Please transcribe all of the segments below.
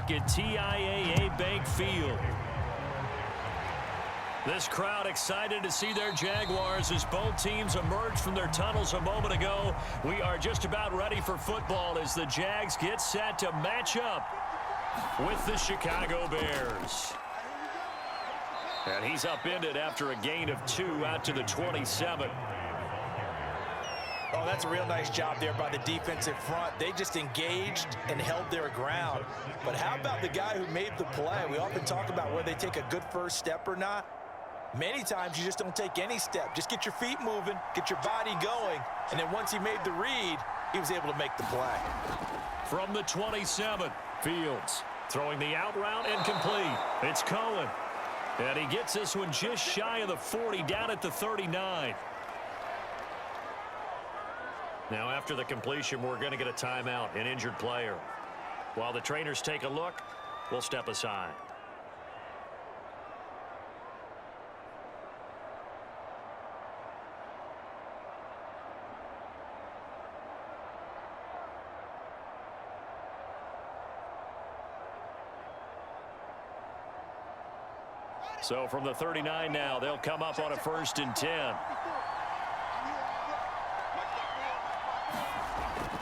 look at TIAA Bank Field. This crowd excited to see their Jaguars as both teams emerge from their tunnels a moment ago. We are just about ready for football as the Jags get set to match up with the Chicago Bears. And he's upended after a gain of 2 out to the 27. Oh, that's a real nice job there by the defensive front. They just engaged and held their ground. But how about the guy who made the play? We often talk about whether they take a good first step or not. Many times you just don't take any step. Just get your feet moving, get your body going, and then once he made the read, he was able to make the play. From the 27, Fields throwing the out route and complete. It's Cohen. And he gets this one just shy of the 40, down at the 39. Now after the completion, we're going to get a timeout, an injured player. While the trainers take a look, we'll step aside. So from the 39 now, they'll come up on a 1st and 10.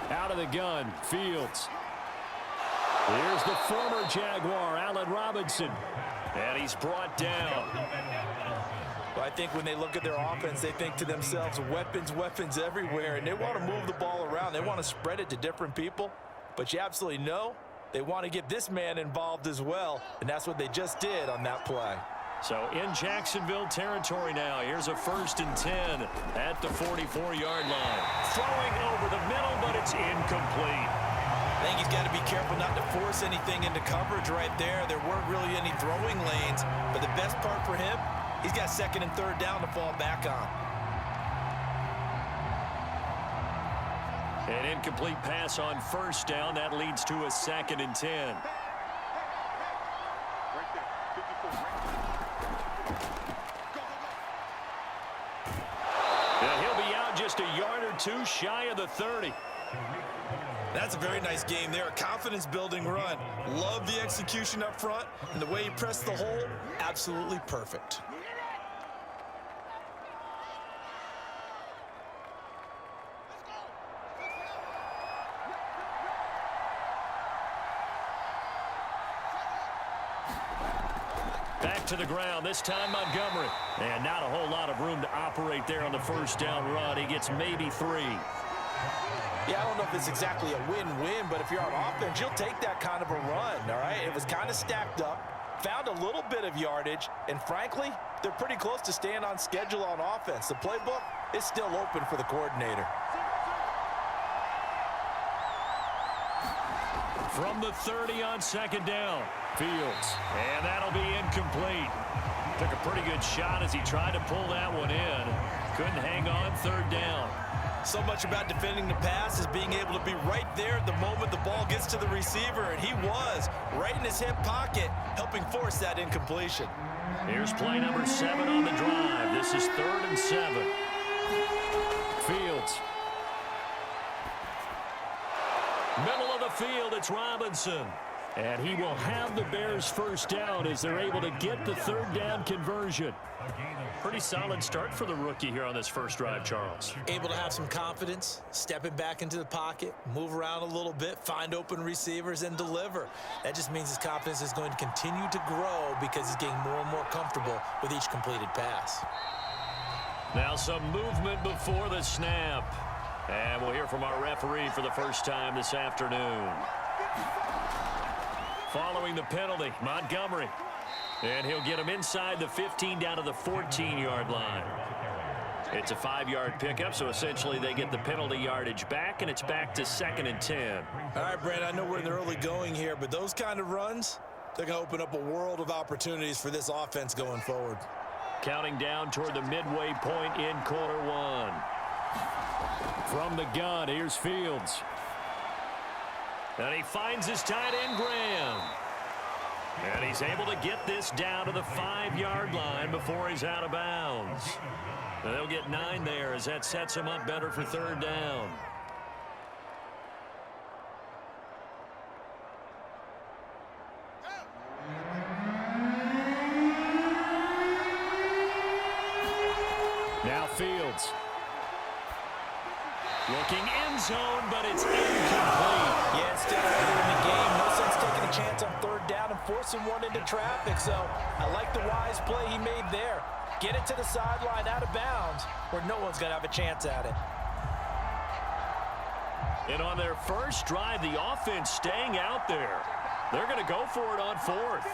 Out of the gun, Fields. Here's the former Jaguar, Allen Robinson. And he's brought down. Well, I think when they look at their offense, they think to themselves, weapons, weapons everywhere. And they want to move the ball around. They want to spread it to different people. But you absolutely know they want to get this man involved as well. And that's what they just did on that play. So in Jacksonville territory now, here's a 1st and 10 at the 44-yard line. Throwing over the middle, but it's incomplete. I think he's got to be careful not to force anything into coverage right there. There weren't really any throwing lanes, but the best part for him, he's got 2nd and 3rd down to fall back on. An incomplete pass on 1st down. That leads to a 2nd and 10. Just a yard or 2 shy of the 30. That's a very nice game there. A confidence-building run. Love the execution up front. And the way he pressed the hole, absolutely perfect. Back to the ground, this time Montgomery. And not a whole lot of room to operate there on the 1st down run. He gets maybe 3. Yeah, I don't know if it's exactly a win-win, but if you're on offense, you'll take that kind of a run, all right? It was kind of stacked up, found a little bit of yardage, and frankly, they're pretty close to staying on schedule on offense. The playbook is still open for the coordinator. From the 30 on 2nd down, Fields. And that'll be incomplete. Took a pretty good shot as he tried to pull that one in. Couldn't hang on 3rd down. So much about defending the pass is being able to be right there at the moment the ball gets to the receiver, and he was right in his hip pocket, helping force that incompletion. Here's play number 7 on the drive. This is 3rd and 7. Fields. Middle of the field, it's Robinson. And he will have the Bears 1st down as they're able to get the 3rd down conversion. Pretty solid start for the rookie here on this 1st drive, Charles. Able to have some confidence, stepping back into the pocket, move around a little bit, find open receivers, and deliver. That just means his confidence is going to continue to grow because he's getting more and more comfortable with each completed pass. Now some movement before the snap. And we'll hear from our referee for the first time this afternoon. Following the penalty, Montgomery. And he'll get him inside the 15 down to the 14-yard line. It's a 5-yard pickup, so essentially they get the penalty yardage back, and it's back to 2nd and 10. All right, Brad, I know we're in the early going here, but those kind of runs, they're going to open up a world of opportunities for this offense going forward. Counting down toward the midway point in quarter 1. From the gun, here's Fields. And he finds his tight end, Graham. And he's able to get this down to the 5-yard line before he's out of bounds. And they'll get 9 there as that sets him up better for 3rd down. Fields. Looking end zone, but it's incomplete. Yeah, it's still early in the game. No sense taking a chance on third down and forcing one into traffic. So I like the wise play he made there. Get it to the sideline out of bounds where no one's going to have a chance at it. And on their first drive, the offense staying out there. They're going to go for it on fourth.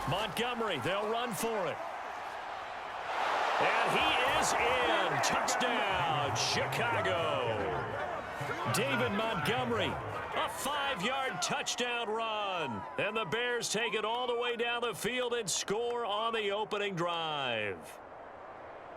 Montgomery, they'll run for it. And he is in. Touchdown, Chicago. David Montgomery, a 5-yard touchdown run. And the Bears take it all the way down the field and score on the opening drive.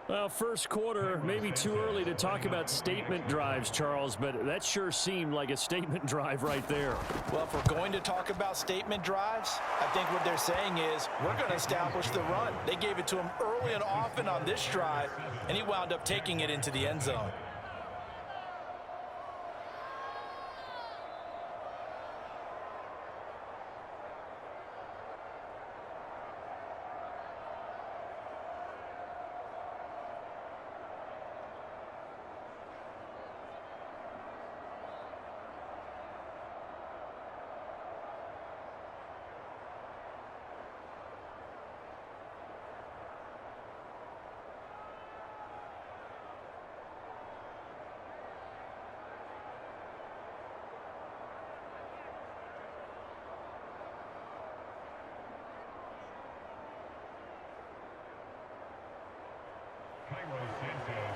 Well, first quarter, maybe too early to talk about statement drives, Charles, but that sure seemed like a statement drive right there. Well, if we're going to talk about statement drives, I think what they're saying is we're going to establish the run. They gave it to him early and often on this drive, and he wound up taking it into the end zone.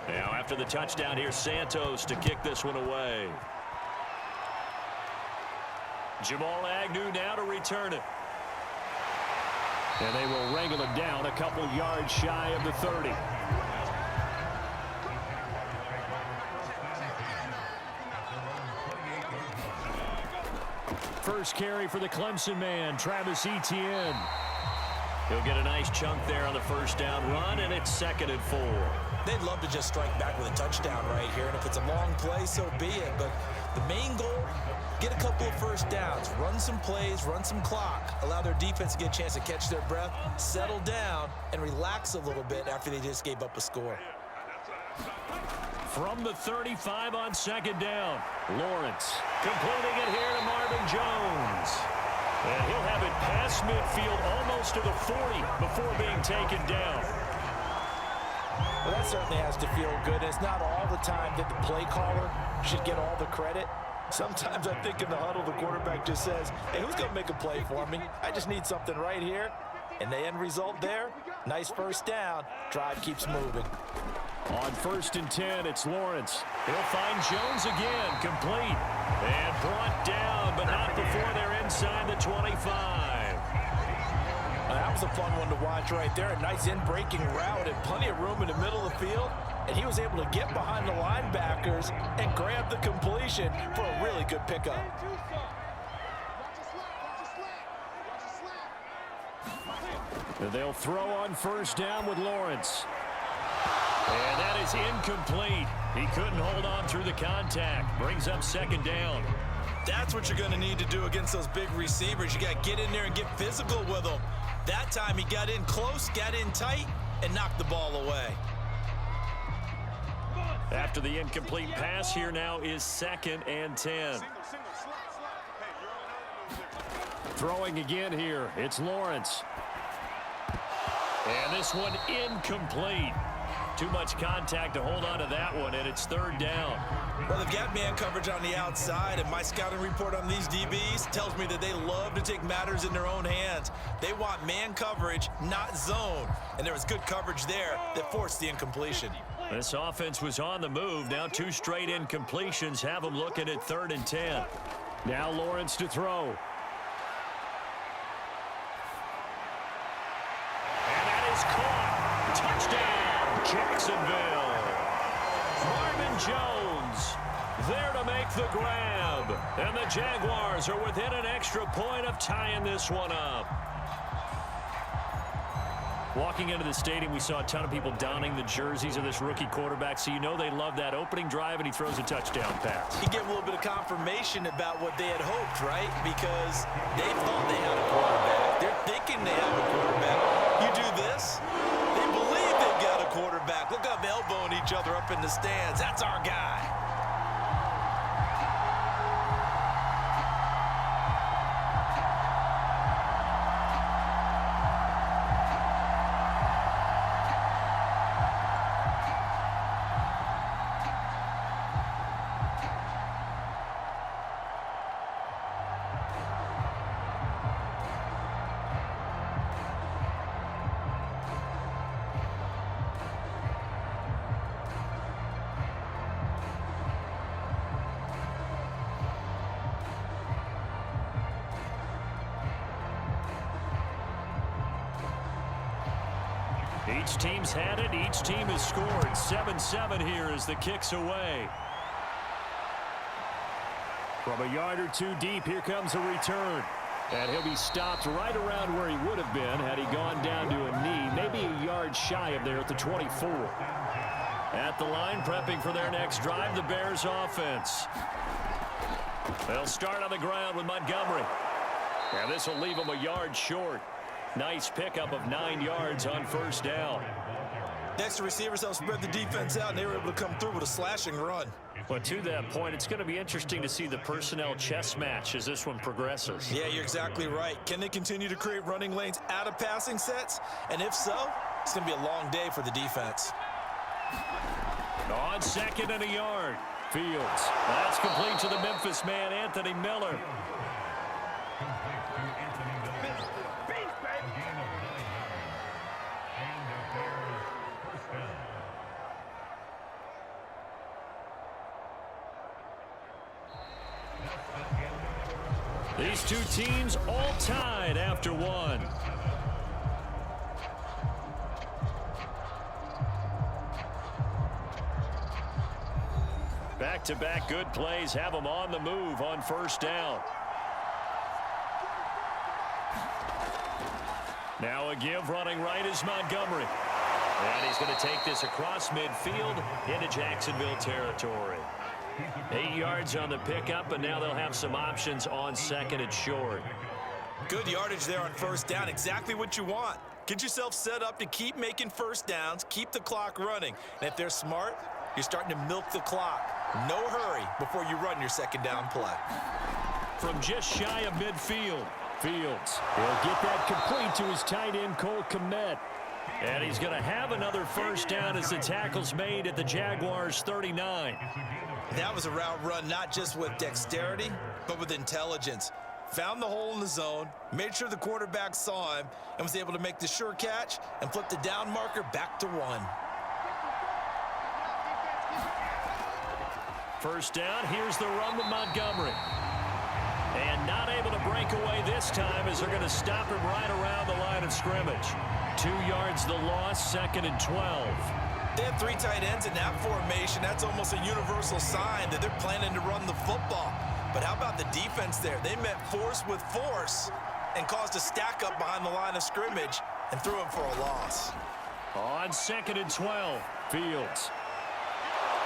Now after the touchdown, here's Santos to kick this one away. Jamal Agnew now to return it. And they will wrangle it down a couple yards shy of the 30. First carry for the Clemson man, Travis Etienne. He'll get a nice chunk there on the first down run, and it's 2nd and 4. They'd love to just strike back with a touchdown right here, and if it's a long play, so be it. But the main goal, get a couple of first downs, run some plays, run some clock, allow their defense to get a chance to catch their breath, settle down, and relax a little bit after they just gave up a score. From the 35 on 2nd down, Lawrence completing it here to Marvin Jones. And he'll have it past midfield almost to the 40 before being taken down. Well, that certainly has to feel good. It's not all the time that the play caller should get all the credit. Sometimes I think in the huddle, the quarterback just says, hey, who's going to make a play for me? I just need something right here. And the end result there, nice first down. Drive keeps moving. On 1st and 10, it's Lawrence. He'll find Jones again, complete. And brought down, but not before they're inside the 25. That was a fun one to watch right there. A nice in-breaking route and plenty of room in the middle of the field. And he was able to get behind the linebackers and grab the completion for a really good pickup. They'll throw on 1st down with Lawrence. And that is incomplete. He couldn't hold on through the contact. Brings up 2nd down. That's what you're going to need to do against those big receivers. You got to get in there and get physical with them. That time he got in close, got in tight, and knocked the ball away. After the incomplete pass, here now is 2nd and 10. Throwing again here, it's Lawrence. And this one incomplete. Too much contact to hold on to that one, and it's 3rd down. Well, they've got man coverage on the outside, and my scouting report on these DBs tells me that they love to take matters in their own hands. They want man coverage, not zone. And there was good coverage there that forced the incompletion. This offense was on the move. Now 2 straight incompletions have them looking at 3rd and 10. Now Lawrence to throw. And that is caught. Touchdown, Jacksonville. Marvin Jones there to make the grab. And the Jaguars are within an extra point of tying this one up. Walking into the stadium, we saw a ton of people donning the jerseys of this rookie quarterback, so you know they love that opening drive, and he throws a touchdown pass. You get a little bit of confirmation about what they had hoped, right? Because they thought they had a quarterback. They're thinking they have a quarterback. You do this, they believe they've got a quarterback. Look up, elbowing each other up in the stands. That's our guy. Each team's had it. Each team has scored. 7-7 here as the kick's away. From a yard or two deep, here comes a return. And he'll be stopped right around where he would have been had he gone down to a knee, maybe a yard shy of there at the 24. At the line, prepping for their next drive, the Bears offense. They'll start on the ground with Montgomery. And this will leave him a yard short. Nice pickup of 9 yards on first down. Next, the receivers help spread the defense out, and they were able to come through with a slashing run. But to that point, it's going to be interesting to see the personnel chess match as this one progresses. Yeah, you're exactly right. Can they continue to create running lanes out of passing sets? And if so, it's going to be a long day for the defense. On second and a yard, Fields. That's complete to the Memphis man, Anthony Miller. These two teams all tied after one. Back-to-back good plays have them on the move on first down. Now a give running right is Montgomery. And he's going to take this across midfield into Jacksonville territory. 8 yards on the pickup, and now they'll have some options on second and short. Good yardage there on first down. Exactly what you want. Get yourself set up to keep making first downs, keep the clock running. And if they're smart, you're starting to milk the clock. No hurry before you run your second down play. From just shy of midfield, Fields will get that complete to his tight end, Cole Kmet. And he's going to have another first down as the tackle's made at the Jaguars' 39. That was a route run not just with dexterity, but with intelligence. Found the hole in the zone, made sure the quarterback saw him, and was able to make the sure catch and flip the down marker back to 1. First down, here's the run with Montgomery. And not able to break away this time as they're going to stop him right around the line of scrimmage. 2 yards the loss, second and 12. They have 3 tight ends in that formation. That's almost a universal sign that they're planning to run the football. But how about the defense there? They met force with force and caused a stack up behind the line of scrimmage and threw him for a loss. On second and 12, Fields.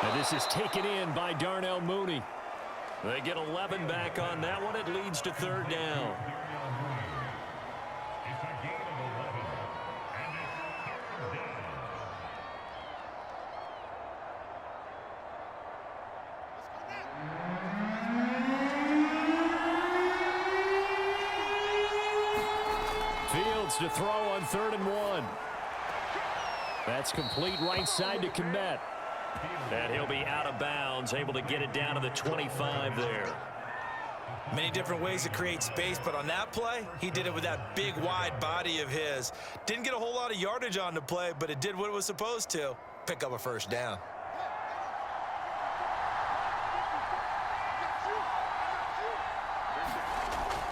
And this is taken in by Darnell Mooney. They get 11 back on that one. It leads to third down. Fields to throw on 3rd and 1. That's complete right side to Kmet. And he'll be out of bounds, able to get it down to the 25 there. Many different ways to create space, but on that play, he did it with that big, wide body of his. Didn't get a whole lot of yardage on the play, but it did what it was supposed to. Pick up a first down.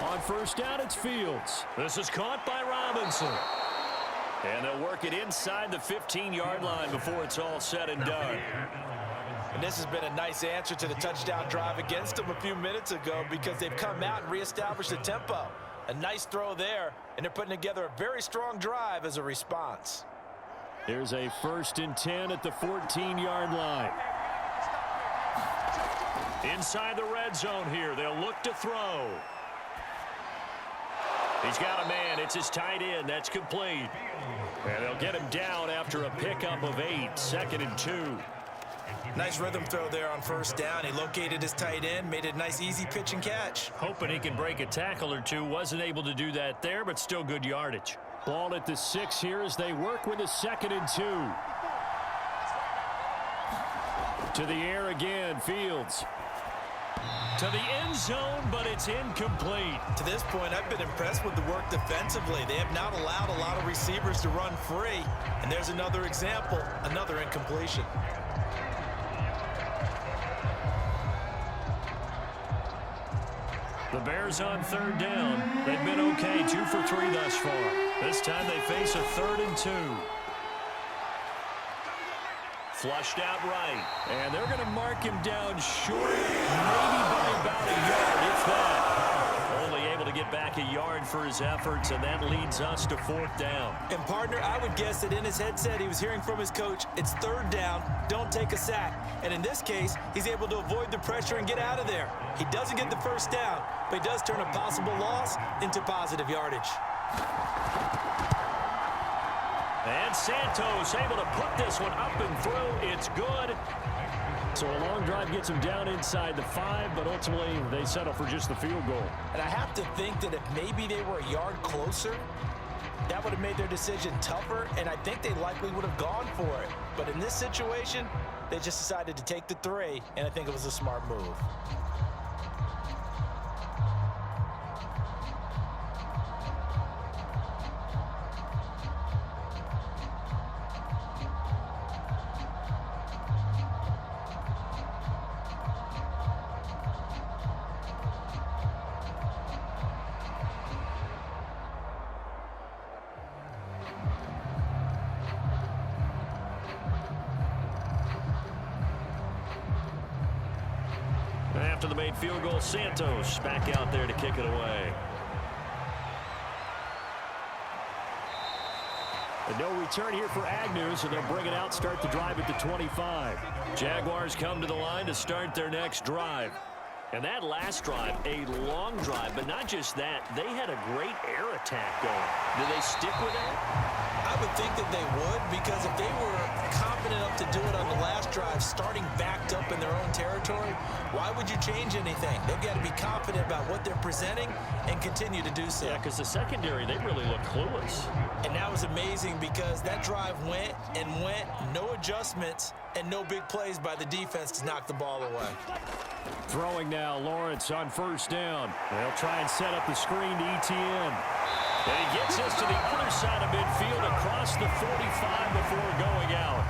On first down, it's Fields. This is caught by Robinson. And they'll work it inside the 15-yard line before it's all said and done. And this has been a nice answer to the touchdown drive against them a few minutes ago because they've come out and reestablished the tempo. A nice throw there, and they're putting together a very strong drive as a response. Here's a 1st and 10 at the 14-yard line. Inside the red zone here, they'll look to throw. He's got a man. It's his tight end. That's complete. And they'll get him down after a pickup of 8, 2nd and 2. Nice rhythm throw there on first down. He located his tight end, made a nice easy pitch and catch. Hoping he can break a tackle or two. Wasn't able to do that there, but still good yardage. Ball at the 6 here as they work with a 2nd and 2. To the air again, Fields. To the end zone, but it's incomplete. To this point, I've been impressed with the work defensively. They have not allowed a lot of receivers to run free. And there's another example, another incompletion. The Bears on 3rd down. They've been okay, 2 for 3 thus far. This time they face a 3rd and 2. Flushed out right. And they're going to mark him down short, maybe by about a yard, if that. Only able to get back a yard for his efforts, and that leads us to 4th down. And, partner, I would guess that in his headset he was hearing from his coach, it's 3rd down, don't take a sack. And in this case, he's able to avoid the pressure and get out of there. He doesn't get the first down, but he does turn a possible loss into positive yardage. And Santos able to put this one up and through. It's good. So a long drive gets him down inside the 5, but ultimately they settle for just the field goal. And I have to think that if maybe they were a yard closer, that would have made their decision tougher, and I think they likely would have gone for it. But in this situation, they just decided to take the 3, and I think it was a smart move. After the made field goal, Santos back out there to kick it away. And no return here for Agnew, so they'll bring it out, start the drive at the 25. Jaguars come to the line to start their next drive. And that last drive, a long drive, but not just that, they had a great air attack going. Do they stick with that? I would think that they would, because if they were confident enough to do it on the last drive, starting backed up in their own territory, why would you change anything? They've got to be confident about what they're presenting and continue to do so. Yeah, because the secondary, they really look clueless. And that was amazing because that drive went and went, no adjustments, and no big plays by the defense to knock the ball away. Throwing now, Lawrence on first down. They'll try and set up the screen to ETN. And he gets us to the other side of midfield across the 45 before going out.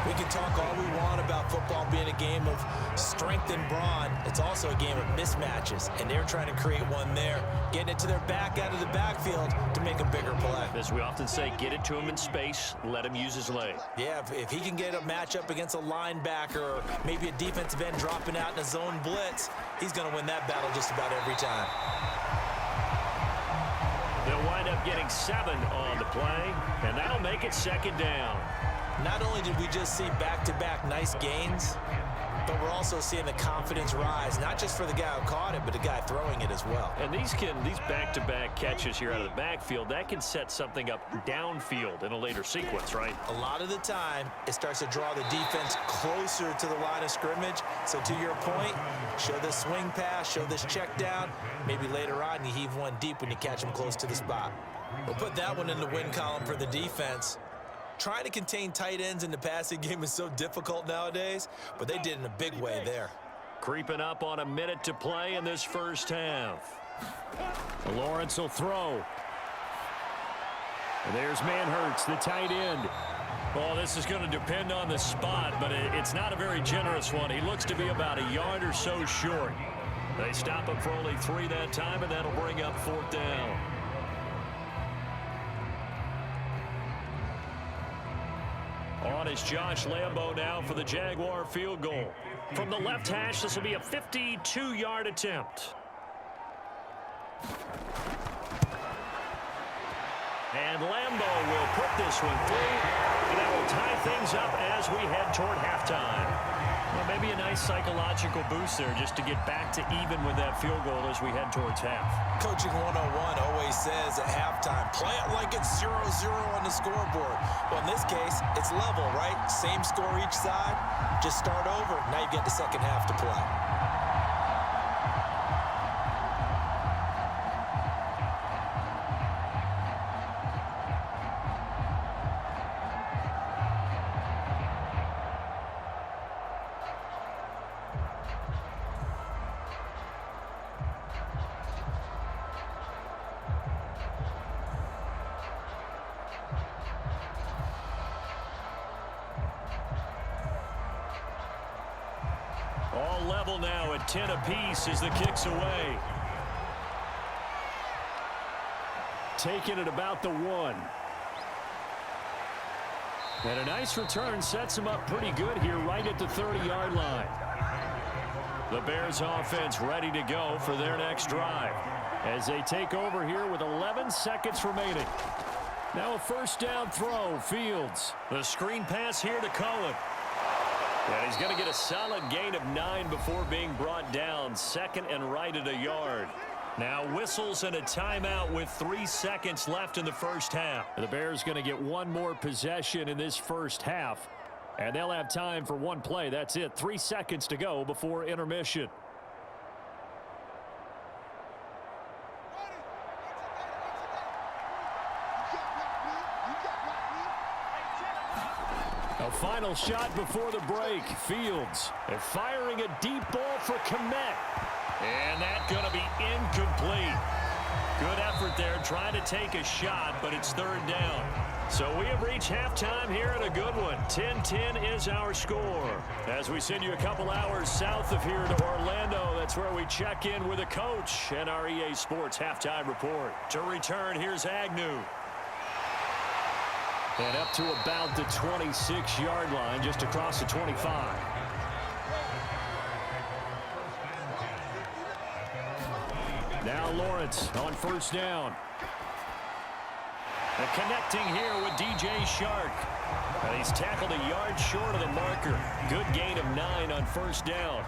We can talk all we want about football being a game of strength and brawn. It's also a game of mismatches, and they're trying to create one there, getting it to their back out of the backfield to make a bigger play. As we often say, get it to him in space, let him use his leg. Yeah, if he can get a matchup against a linebacker or maybe a defensive end dropping out in a zone blitz, he's going to win that battle just about every time. They'll wind up getting 7 on the play, and that'll make it 2nd down. Not only did we just see back-to-back nice gains, but we're also seeing the confidence rise, not just for the guy who caught it, but the guy throwing it as well. And these back-to-back catches here out of the backfield, that can set something up downfield in a later sequence, right? A lot of the time, it starts to draw the defense closer to the line of scrimmage. So to your point, show this swing pass, show this check down. Maybe later on, you heave one deep when you catch them close to the spot. We'll put that one in the win column for the defense. Trying to contain tight ends in the passing game is so difficult nowadays, but they did in a big way there. Creeping up on a minute to play in this first half. Lawrence will throw. And there's Manhurts, the tight end. Well, this is going to depend on the spot, but it's not a very generous one. He looks to be about a yard or so short. They stop him for only 3 that time, and that'll bring up 4th down. On is Josh Lambo now for the Jaguar field goal. From the left hash, this will be a 52-yard attempt. And Lambo will put this one through, and that will tie things up as we head toward halftime. Well, maybe a nice psychological boost there just to get back to even with that field goal as we head towards half. Coaching 101, always always says at halftime, play it like it's 0-0 on the scoreboard. Well, in this case, it's level, right? Same score each side. Just start over. Now you get the second half to play. All level now at 10 apiece as the kick's away. Taking it about the 1. And a nice return sets him up pretty good here right at the 30-yard line. The Bears offense ready to go for their next drive as they take over here with 11 seconds remaining. Now a first down throw, Fields. The screen pass here to Cohen. And he's going to get a solid gain of 9 before being brought down. Second and right at a yard. Now whistles and a timeout with 3 seconds left in the first half. The Bears going to get one more possession in this first half. And they'll have time for one play. That's it. 3 seconds to go before intermission. A final shot before the break. Fields. They're firing a deep ball for Kmet. And that's going to be incomplete. Good effort there trying to take a shot, but it's third down. So we have reached halftime here at a good one. 10-10 is our score. As we send you a couple hours south of here to Orlando, that's where we check in with a coach and our EA Sports halftime report. To return, here's Agnew. And up to about the 26-yard line, just across the 25. Now Lawrence on first down. And connecting here with DJ Shark. And he's tackled a yard short of the marker. Good gain of 9 on first down.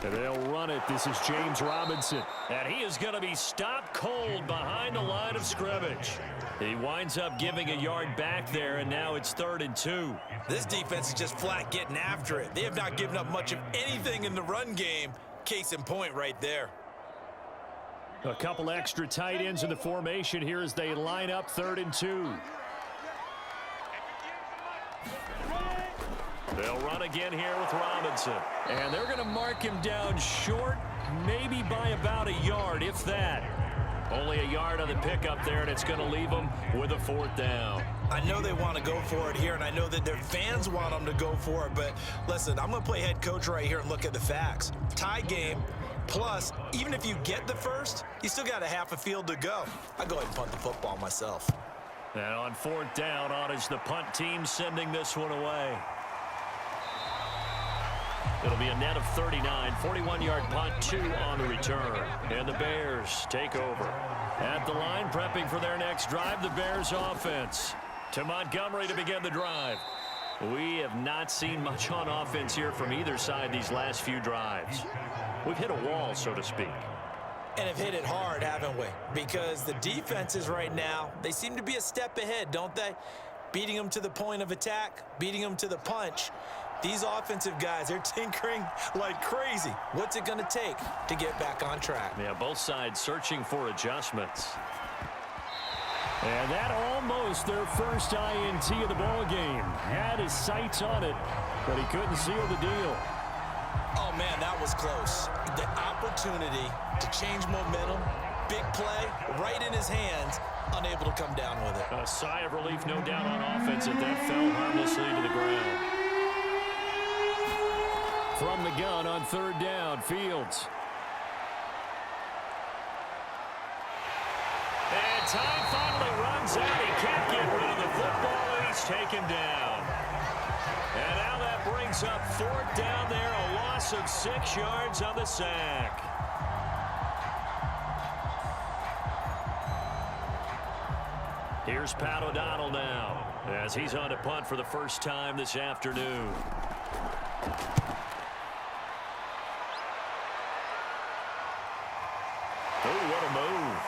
And they'll run it. This is James Robinson. And he is going to be stopped cold behind the line of scrimmage. He winds up giving a yard back there, and now it's 3rd and 2. This defense is just flat getting after it. They have not given up much of anything in the run game. Case in point right there. A couple extra tight ends in the formation here as they line up 3rd and 2. They'll run again here with Robinson. And they're going to mark him down short, maybe by about a yard, if that. Only a yard on the pickup there, and it's going to leave them with a 4th down. I know they want to go for it here, and I know that their fans want them to go for it. But listen, I'm going to play head coach right here and look at the facts. Tie game, plus, even if you get the first, you still got a half a field to go. I'll go ahead and punt the football myself. And on 4th down, on is the punt team sending this one away. It'll be a net of 39, 41-yard punt, 2 on the return. And the Bears take over. At the line, prepping for their next drive, the Bears offense. To Montgomery to begin the drive. We have not seen much on offense here from either side these last few drives. We've hit a wall, so to speak. And have hit it hard, haven't we? Because the defenses right now, they seem to be a step ahead, don't they? Beating them to the point of attack, beating them to the punch. These offensive guys, they're tinkering like crazy. What's it going to take to get back on track? Yeah, both sides searching for adjustments. And that almost their first INT of the ball game. Had his sights on it, but he couldn't seal the deal. Oh, man, that was close. The opportunity to change momentum, big play, right in his hands, unable to come down with it. A sigh of relief, no doubt, on offense, and that fell harmlessly to the ground. From the gun on 3rd down, Fields. And time finally runs out. He can't get rid of the football, and he's taken down. And now that brings up 4th down there, a loss of 6 yards on the sack. Here's Pat O'Donnell now, as he's on to punt for the first time this afternoon. Oh, what a move.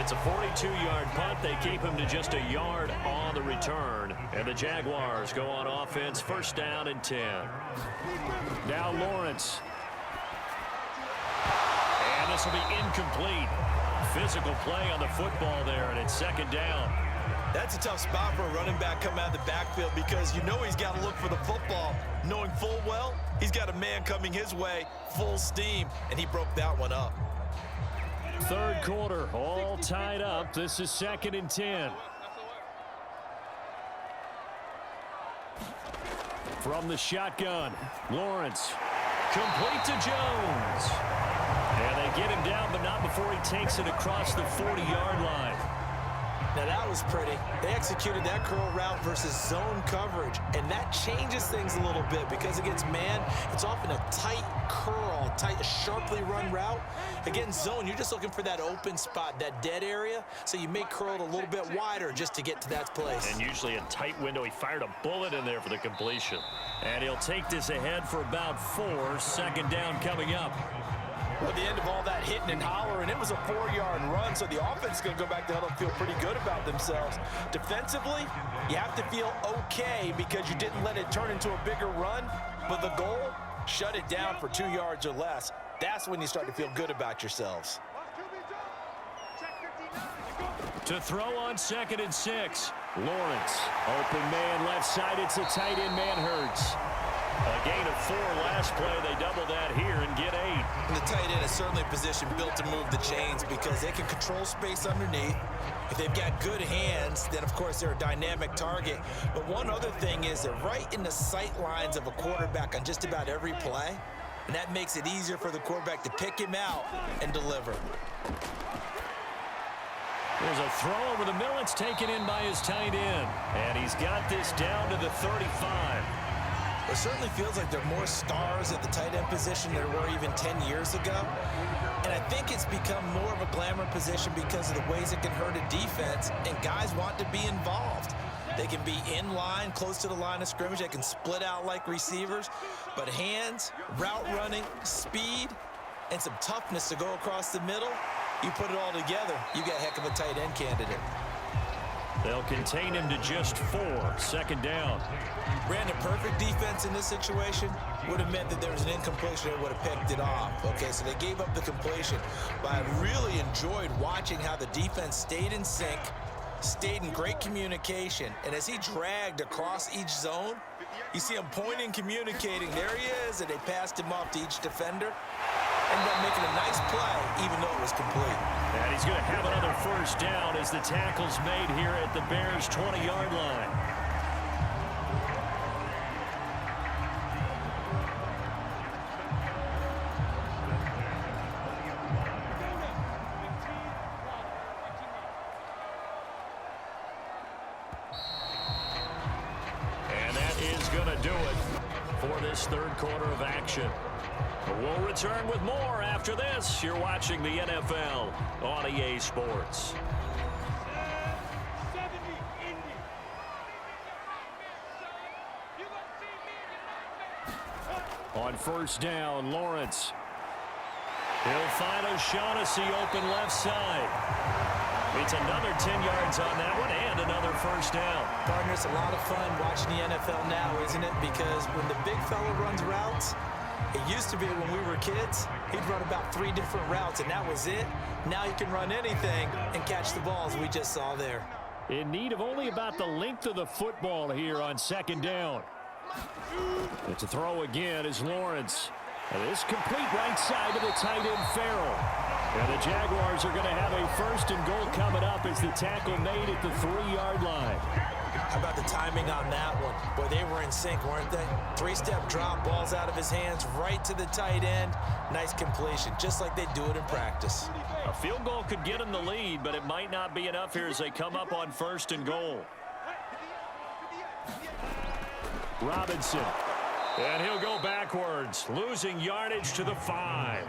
It's a 42-yard punt. They keep him to just a yard on the return. And the Jaguars go on offense, 1st down and 10. Now Lawrence. And this will be incomplete. Physical play on the football there, and it's 2nd down. That's a tough spot for a running back coming out of the backfield because you know he's got to look for the football, knowing full well he's got a man coming his way, full steam, and he broke that one up. 3rd quarter, all tied up. This is 2nd and 10. From the shotgun, Lawrence. Complete to Jones. And they get him down, but not before he takes it across the 40-yard line. Now that was pretty. They executed that curl route versus zone coverage, and that changes things a little bit because against man, it's often a tight curl, tight, sharply run route. Against zone, you're just looking for that open spot, that dead area, so you may curl it a little bit wider just to get to that place. And usually a tight window. He fired a bullet in there for the completion. And he'll take this ahead for about 4. 2nd down coming up. Well, at the end of all that hitting and hollering, it was a 4-yard run, so the offense is going to go back to huddle and feel pretty good about themselves. Defensively, you have to feel okay because you didn't let it turn into a bigger run, but the goal, shut it down for 2 yards or less. That's when you start to feel good about yourselves. To throw on 2nd and 6. Lawrence, open man left side. It's a tight end man Hurts. A gain of 4 last play. They double that here and get 8. And the tight end is certainly a position built to move the chains because they can control space underneath. If they've got good hands, then of course they're a dynamic target. But one other thing is they're right in the sight lines of a quarterback on just about every play. And that makes it easier for the quarterback to pick him out and deliver. There's a throw over the middle. It's taken in by his tight end. And he's got this down to the 35. It certainly feels like there are more stars at the tight end position than there were even 10 years ago. And I think it's become more of a glamour position because of the ways it can hurt a defense, and guys want to be involved. They can be in line, close to the line of scrimmage. They can split out like receivers. But hands, route running, speed, and some toughness to go across the middle, you put it all together, you got a heck of a tight end candidate. They'll contain him to just 4. 2nd down. Brandon, perfect defense in this situation would have meant that there was an incompletion that would have picked it off. Okay, so they gave up the completion. But I really enjoyed watching how the defense stayed in sync, stayed in great communication. And as he dragged across each zone, you see him pointing, communicating. There he is, and they passed him off to each defender. Ended up making a nice play, even though it was complete. And he's going to have another 1st down as the tackle's made here at the Bears' 20-yard line. And that is going to do it for this 3rd quarter of action. We'll return with more after this. You're watching the NFL on EA Sports. On 1st down, Lawrence. He'll find O'Shaughnessy open left side. It's another 10 yards on that one and another 1st down. Partner, it's a lot of fun watching the NFL now, isn't it? Because when the big fella runs routes, it used to be when we were kids, he'd run about 3 different routes, and that was it. Now he can run anything and catch the balls we just saw there. In need of only about the length of the football here on 2nd down. It's a throw again as Lawrence. And this complete right side to the tight end Farrell. And the Jaguars are going to have a 1st and goal coming up as the tackle made at the 3-yard line. How about the timing on that one? Boy, they were in sync, weren't they? 3-step drop, balls out of his hands, right to the tight end. Nice completion, just like they do it in practice. A field goal could get them the lead, but it might not be enough here as they come up on 1st and goal. Robinson. And he'll go backwards, losing yardage to the 5.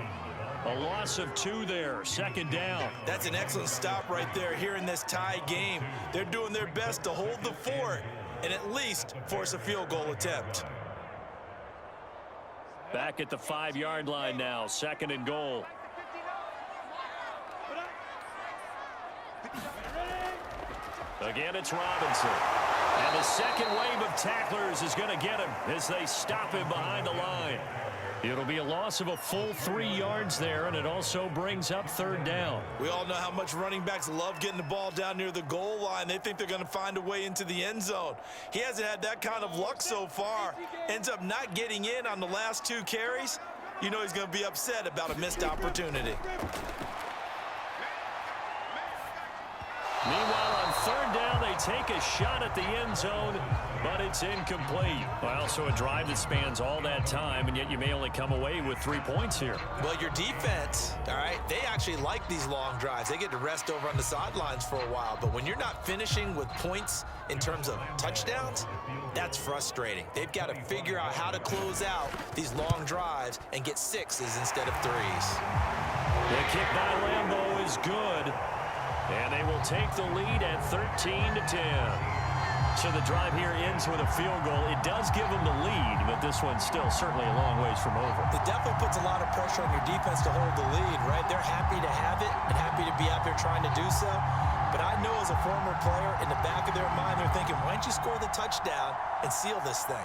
A loss of 2 there, second down. That's an excellent stop right there here in this tie game. They're doing their best to hold the fort and at least force a field goal attempt. Back at the 5-yard line now, second and goal. Again, it's Robinson. And the second wave of tacklers is going to get him as they stop him behind the line. It'll be a loss of a full 3 yards there, and it also brings up third down. We all know how much running backs love getting the ball down near the goal line. They think they're going to find a way into the end zone. He hasn't had that kind of luck so far. Ends up not getting in on the last 2 carries. You know he's going to be upset about a missed opportunity. Meanwhile, on third down, they take a shot at the end zone, but it's incomplete. Well, so a drive that spans all that time, and yet you may only come away with 3 points here. Well, your defense, all right, they actually like these long drives. They get to rest over on the sidelines for a while, but when you're not finishing with points in terms of touchdowns, that's frustrating. They've got to figure out how to close out these long drives and get 6s instead of 3s. The kick by Lambeau is good. And they will take the lead at 13-10. So the drive here ends with a field goal. It does give them the lead, but this one's still certainly a long ways from over. It definitely puts a lot of pressure on your defense to hold the lead, right? They're happy to have it and happy to be out there trying to do so. But I know as a former player, in the back of their mind, they're thinking, why don't you score the touchdown and seal this thing?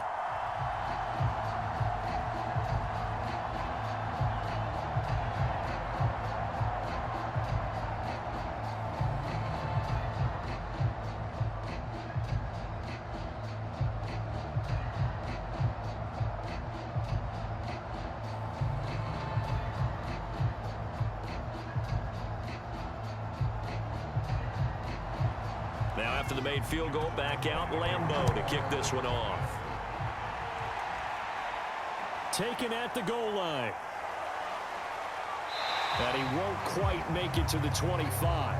Now after the made field goal, back out Lambeau to kick this one off. Taken at the goal line. And he won't quite make it to the 25.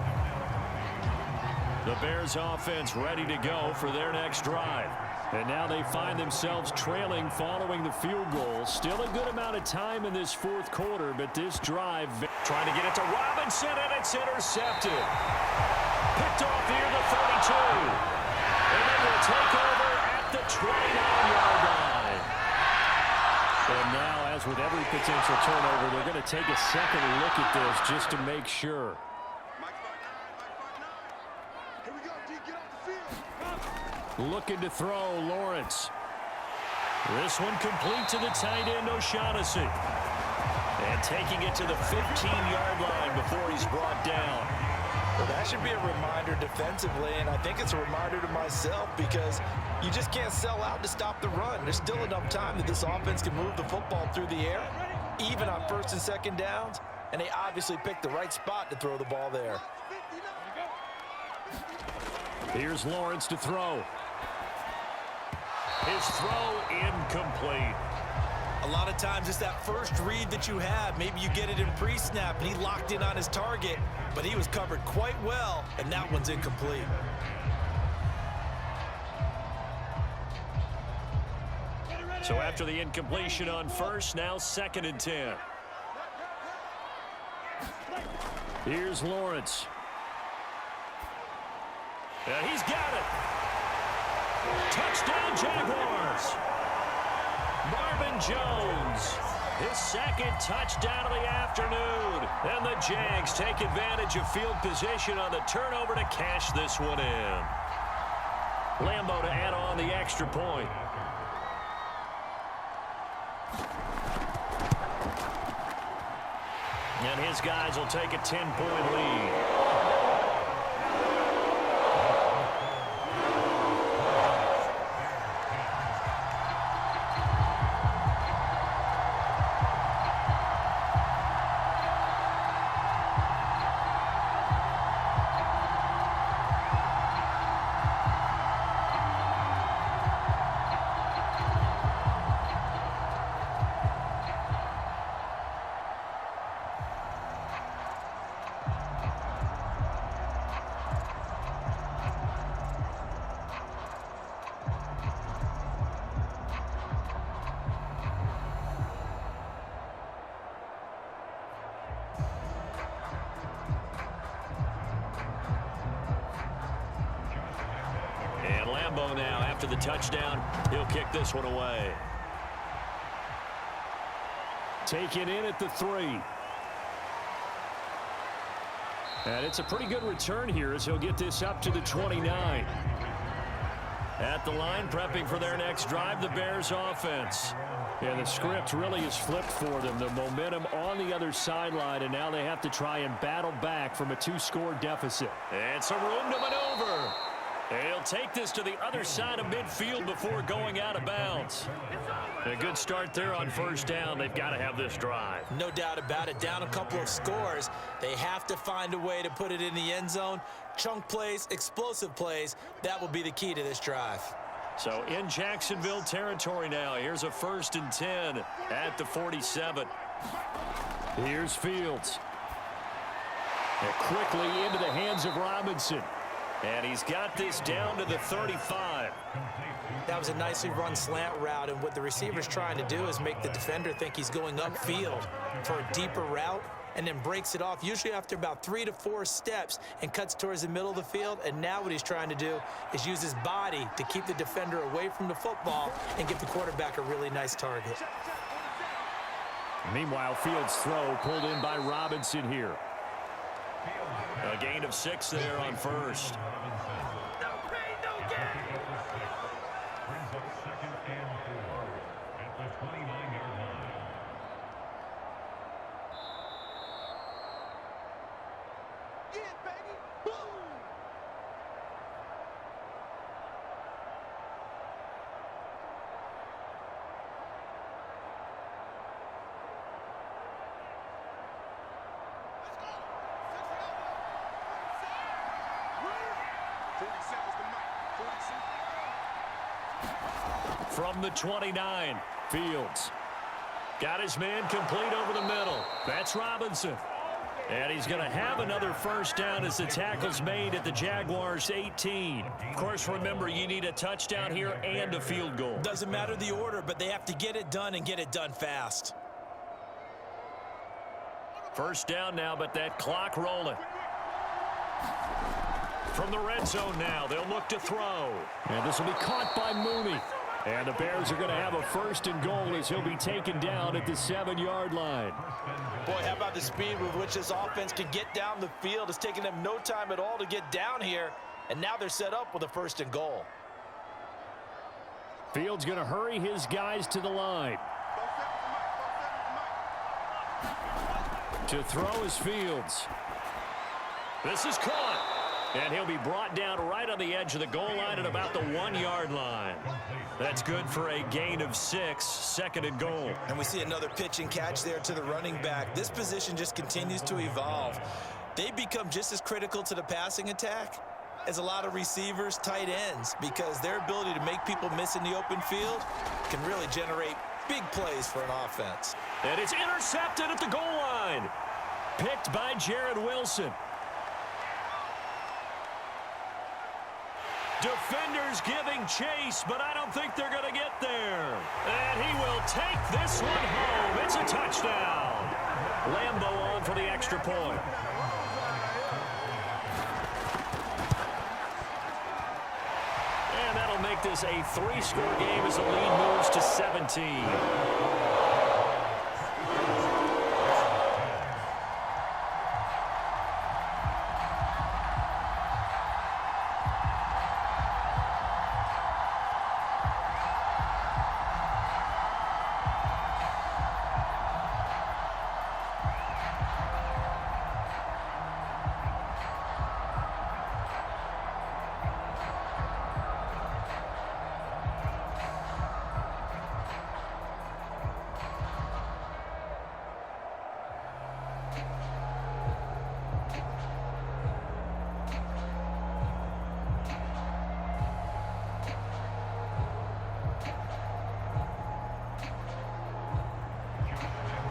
The Bears offense ready to go for their next drive. And now they find themselves trailing following the field goal. Still a good amount of time in this fourth quarter, but this drive trying to get it to Robinson, and it's intercepted. Picked off here the 32. And then will take over at the 29-yard line. And now, as with every potential turnover, they're going to take a second look at this just to make sure. Looking to throw, Lawrence. This one complete to the tight end, O'Shaughnessy. And taking it to the 15-yard line before he's brought down. Well, that should be a reminder defensively, and I think it's a reminder to myself because you just can't sell out to stop the run. There's still enough time that this offense can move the football through the air, even on first and second downs, and they obviously picked the right spot to throw the ball there. Here's Lawrence to throw. His throw incomplete. A lot of times it's that first read that you have. Maybe you get it in pre-snap, and he locked in on his target, but he was covered quite well, and that one's incomplete. So after the incompletion on first, now 2nd and 10. Here's Lawrence. And he's got it. Touchdown, Jaguars. Marvin Jones, his second touchdown of the afternoon. And the Jags take advantage of field position on the turnover to cash this one in. Lambeau to add on the extra point. And his guys will take a 10-point lead. Lambeau now. After the touchdown, he'll kick this one away. Taken in at the 3. And it's a pretty good return here as he'll get this up to the 29. At the line, prepping for their next drive, the Bears offense. Yeah, the script really is flipped for them. The momentum on the other sideline, and now they have to try and battle back from a 2-score deficit. It's a room to maneuver. He'll take this to the other side of midfield before going out of bounds. A good start there on first down. They've got to have this drive. No doubt about it. Down a couple of scores. They have to find a way to put it in the end zone. Chunk plays, explosive plays. That will be the key to this drive. So in Jacksonville territory now. Here's a 1st and 10 at the 47. Here's Fields. And quickly into the hands of Robinson. And he's got this down to the 35. That was a nicely run slant route, and what the receiver's trying to do is make the defender think he's going upfield for a deeper route and then breaks it off, usually after about 3 to 4 steps, and cuts towards the middle of the field. And now what he's trying to do is use his body to keep the defender away from the football and give the quarterback a really nice target. Meanwhile, Fields' throw pulled in by Robinson here. A gain of 6 there on first. From the 29, Fields. Got his man complete over the middle. That's Robinson. And he's going to have another first down as the tackle's made at the Jaguars' 18. Of course, remember, you need a touchdown here and a field goal. Doesn't matter the order, but they have to get it done and get it done fast. First down now, but that clock rolling. From the red zone now, they'll look to throw. And this will be caught by Mooney. And the Bears are going to have a 1st and goal as he'll be taken down at the 7-yard line. Boy, how about the speed with which this offense can get down the field? It's taken them no time at all to get down here, and now they're set up with a 1st and goal. Fields going to hurry his guys to the line. To throw is Fields. This is caught. And he'll be brought down right on the edge of the goal line at about the 1-yard line. That's good for a gain of 6, 2nd and goal. And we see another pitch and catch there to the running back. This position just continues to evolve. They become just as critical to the passing attack as a lot of receivers, tight ends, because their ability to make people miss in the open field can really generate big plays for an offense. And it's intercepted at the goal line. Picked by Jared Wilson. Defenders giving chase, but I don't think they're going to get there. And he will take this one home. It's a touchdown. Lambeau on for the extra point. And that'll make this a 3-score game as the lead moves to 17.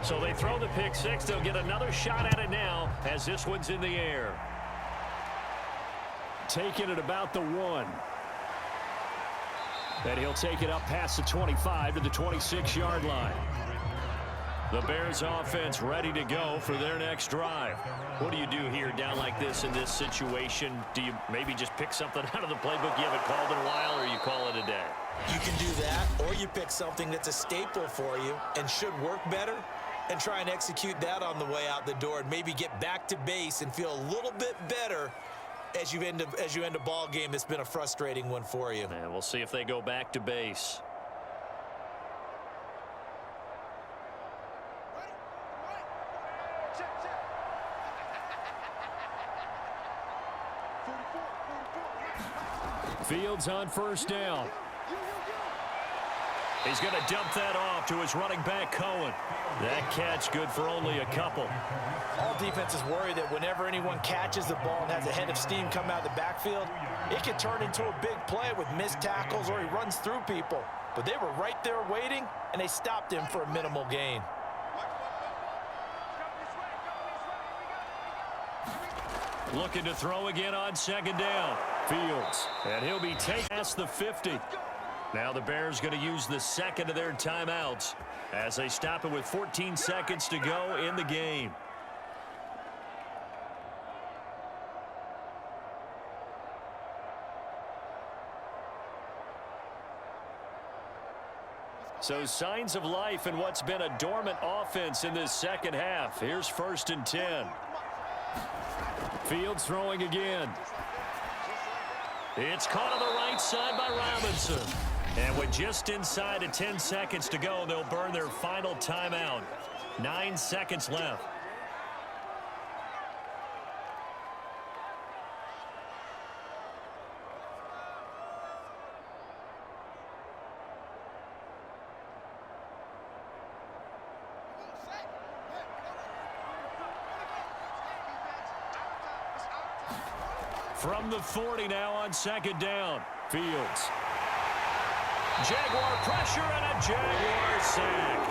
So they throw the pick six. They'll get another shot at it now as this one's in the air. Taking it about the 1. And he'll take it up past the 25 to the 26-yard line. The Bears offense ready to go for their next drive. What do you do here down like this in this situation? Do you maybe just pick something out of the playbook you haven't called in a while, or you call it a day? You can do that, or you pick something that's a staple for you and should work better and try and execute that on the way out the door and maybe get back to base and feel a little bit better as you end a ball game that's been a frustrating one for you. And we'll see if they go back to base. Fields on first down. He's going to dump that off to his running back, Cohen. That catch good for only a couple. All defenses worry that whenever anyone catches the ball and has a head of steam come out of the backfield, it can turn into a big play with missed tackles or he runs through people. But they were right there waiting, and they stopped him for a minimal gain. Looking to throw again on second down. Fields, and he'll be taken past the 50. Now the Bears going to use the second of their timeouts as they stop it with 14 seconds to go in the game. So signs of life in what's been a dormant offense in this second half. Here's 1st and 10. Fields throwing again. It's caught on the right side by Robinson. And with just inside of 10 seconds to go, they'll burn their final timeout. 9 seconds left. From the 40 now on second down. Fields. Jaguar pressure and a Jaguar sack.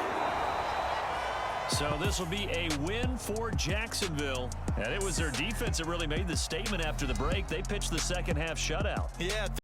So this will be a win for Jacksonville. And it was their defense that really made the statement after the break. They pitched the second half shutout. Yeah.